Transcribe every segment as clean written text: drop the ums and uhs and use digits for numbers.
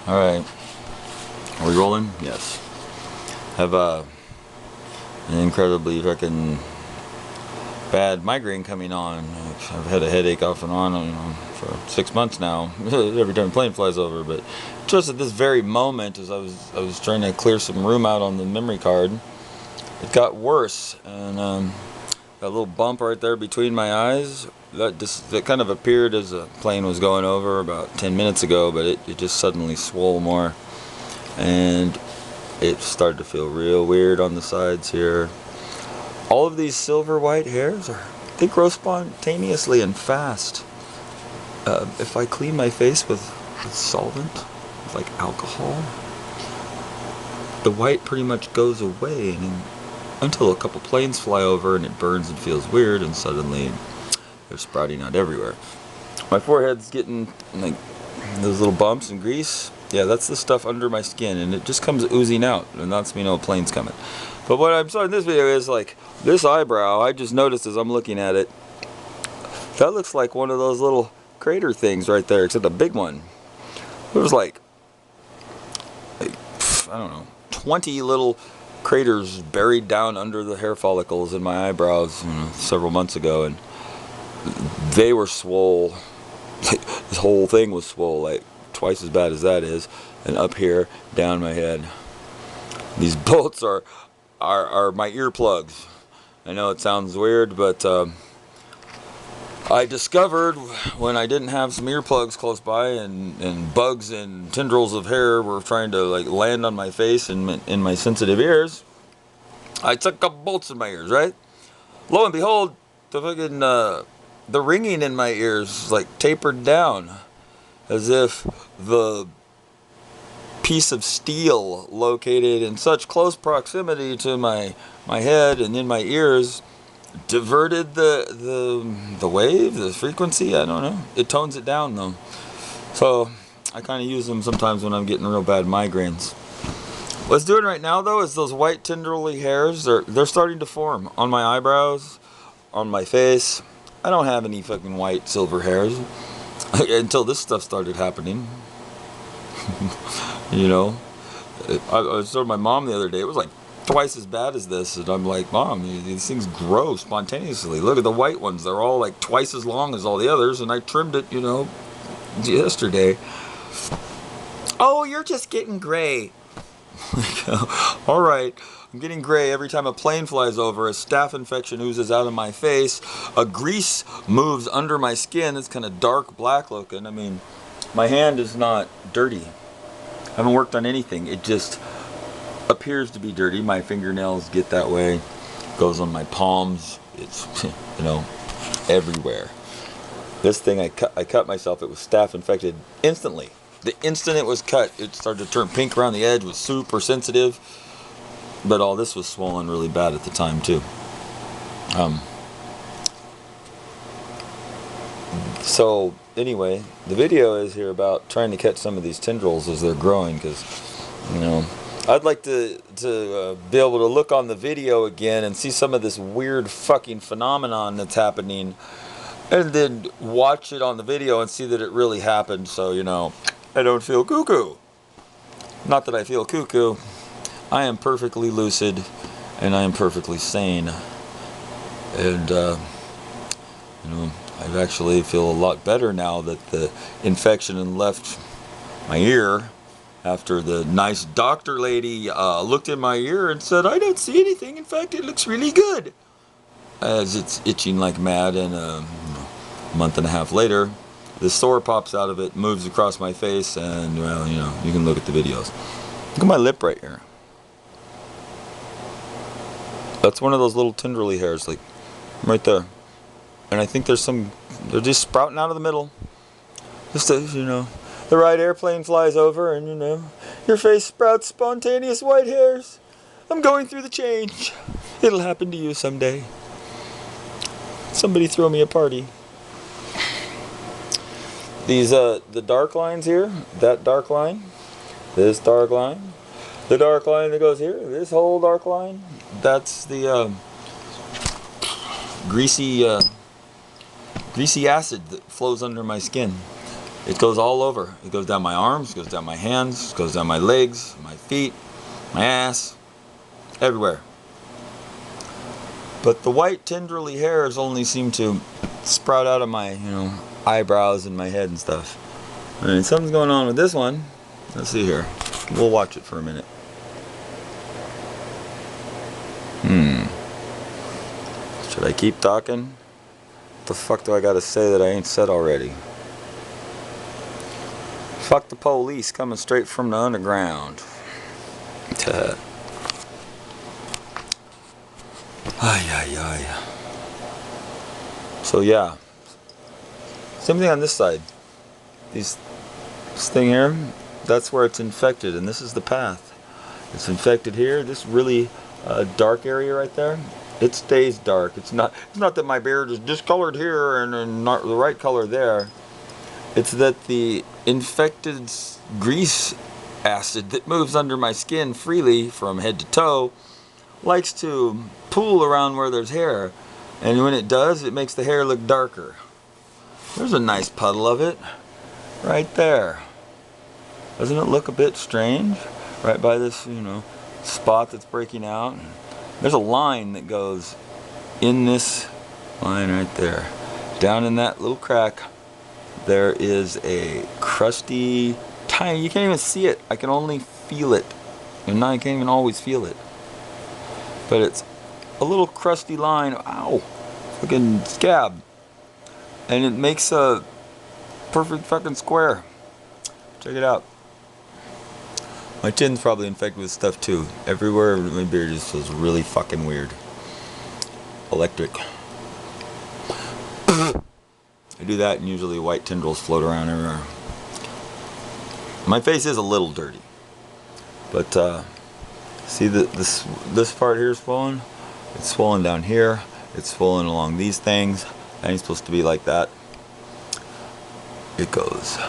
Alright. Are we rolling? Yes. Have an incredibly fucking bad migraine coming on. I've had a headache off and on for 6 months now. Every time a plane flies over, but just at this very moment, as I was trying to clear some room out on the memory card, it got worse, and that little bump right there between my eyes, that kind of appeared as a plane was going over about 10 minutes ago, but it just suddenly swole more, and it started to feel real weird on the sides here. All of these silver white hairs they grow spontaneously and fast. If I clean my face with solvent, like alcohol, the white pretty much goes away, and until a couple planes fly over and it burns and feels weird, and suddenly they're sprouting out everywhere. My forehead's getting like those little bumps and grease. Yeah, that's the stuff under my skin, and it just comes oozing out, and that's me know a plane's coming. But what I'm starting this video is like this eyebrow. I just noticed as I'm looking at it, that looks like one of those little crater things right there, except a big one. There's like I don't know, 20 little craters buried down under the hair follicles in my eyebrows, several months ago, and they were swole. This whole thing was swole, like twice as bad as that is, and up here, down my head. These bolts are my earplugs. I know it sounds weird, but I discovered when I didn't have some earplugs close by, and bugs and tendrils of hair were trying to like land on my face and in my sensitive ears, I took a couple bolts in my ears, right? Lo and behold, the fucking the ringing in my ears like tapered down, as if the piece of steel located in such close proximity to my head and in my ears diverted the wave, the frequency. I don't know. It tones it down though. So I kind of use them sometimes when I'm getting real bad migraines. What's doing right now though is those white tendrily hairs. They're starting to form on my eyebrows, on my face. I don't have any fucking white silver hairs until this stuff started happening. You know, I told my mom the other day, it was like twice as bad as this, and I'm like, Mom, these things grow spontaneously. Look at the white ones, they're all like twice as long as all the others, and I trimmed it, yesterday. Oh, you're just getting gray. All right, I'm getting gray every time a plane flies over, a staph infection oozes out of my face, a grease moves under my skin. It's kind of dark black looking. I mean, my hand is not dirty. I haven't worked on anything. It just appears to be dirty. My fingernails get that way. It goes on my palms. It's, everywhere. This thing I cut myself. It was staph infected instantly. The instant it was cut, it started to turn pink around the edge. Was super sensitive. But all this was swollen really bad at the time too. So anyway, the video is here about trying to catch some of these tendrils as they're growing, because I'd like to be able to look on the video again and see some of this weird fucking phenomenon that's happening, and then watch it on the video and see that it really happened, so I don't feel cuckoo. Not that I feel cuckoo. I am perfectly lucid, and I am perfectly sane, and I actually feel a lot better now that the infection had left my ear, after the nice doctor lady looked in my ear and said, I don't see anything. In fact, it looks really good. As it's itching like mad, and a month and a half later, the sore pops out of it, moves across my face, and, you can look at the videos. Look at my lip right here. That's one of those little tendrily hairs, like, right there. And I think they're just sprouting out of the middle. Just as, the right airplane flies over, and, your face sprouts spontaneous white hairs. I'm going through the change. It'll happen to you someday. Somebody throw me a party. These, the dark lines here, that dark line, this dark line, the dark line that goes here, this whole dark line, that's the, greasy acid that flows under my skin. It goes all over. It goes down my arms, it goes down my hands, it goes down my legs, my feet, my ass, everywhere. But the white tendrily hairs only seem to sprout out of my, eyebrows and my head and stuff. Alright, something's going on with this one. Let's see here. We'll watch it for a minute. Should I keep talking? What the fuck do I gotta say that I ain't said already? Fuck the police coming straight from the underground. Ay, ay, ay. So yeah. Same thing on this side. This thing here, that's where it's infected, and this is the path. It's infected here. This really dark area right there. It stays dark. It's not that my beard is discolored here and not the right color there. It's that the infected grease acid that moves under my skin freely from head to toe likes to pool around where there's hair, and when it does, it makes the hair look darker. There's a nice puddle of it right there. Doesn't it look a bit strange? Right by this, spot that's breaking out. There's a line that goes in this line right there. Down in that little crack, there is a crusty, tiny, you can't even see it. I can only feel it. And now I can't even always feel it. But it's a little crusty line, ow, fucking scab. And it makes a perfect fucking square. Check it out. My chin's probably infected with stuff too. Everywhere my beard just feels really fucking weird. Electric. I do that and usually white tendrils float around everywhere. My face is a little dirty. But see this part here is swollen? It's swollen down here. It's swollen along these things. That ain't supposed to be like that. It goes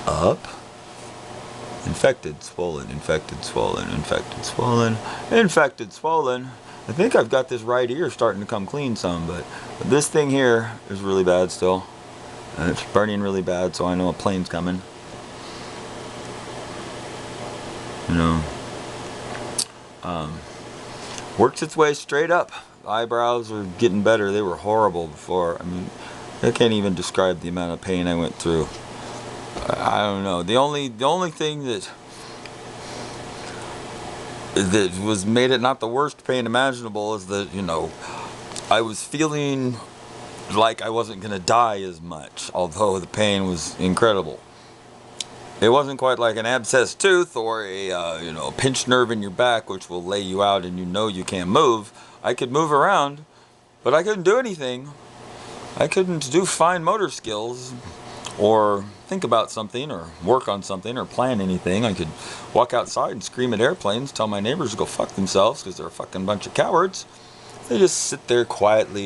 up. Infected, swollen, infected, swollen, infected, swollen, infected, swollen. I think I've got this right ear starting to come clean some, but this thing here is really bad still. And it's burning really bad, so I know a plane's coming. Works its way straight up. Eyebrows are getting better. They were horrible before. I mean, I can't even describe the amount of pain I went through. I don't know. The only thing that was made it not the worst pain imaginable is that, I was feeling like I wasn't gonna die as much, although the pain was incredible. It wasn't quite like an abscessed tooth or a pinched nerve in your back, which will lay you out and you can't move. I could move around, but I couldn't do anything. I couldn't do fine motor skills or think about something or work on something or plan anything. I could walk outside and scream at airplanes, tell my neighbors to go fuck themselves because they're a fucking bunch of cowards. They just sit there quietly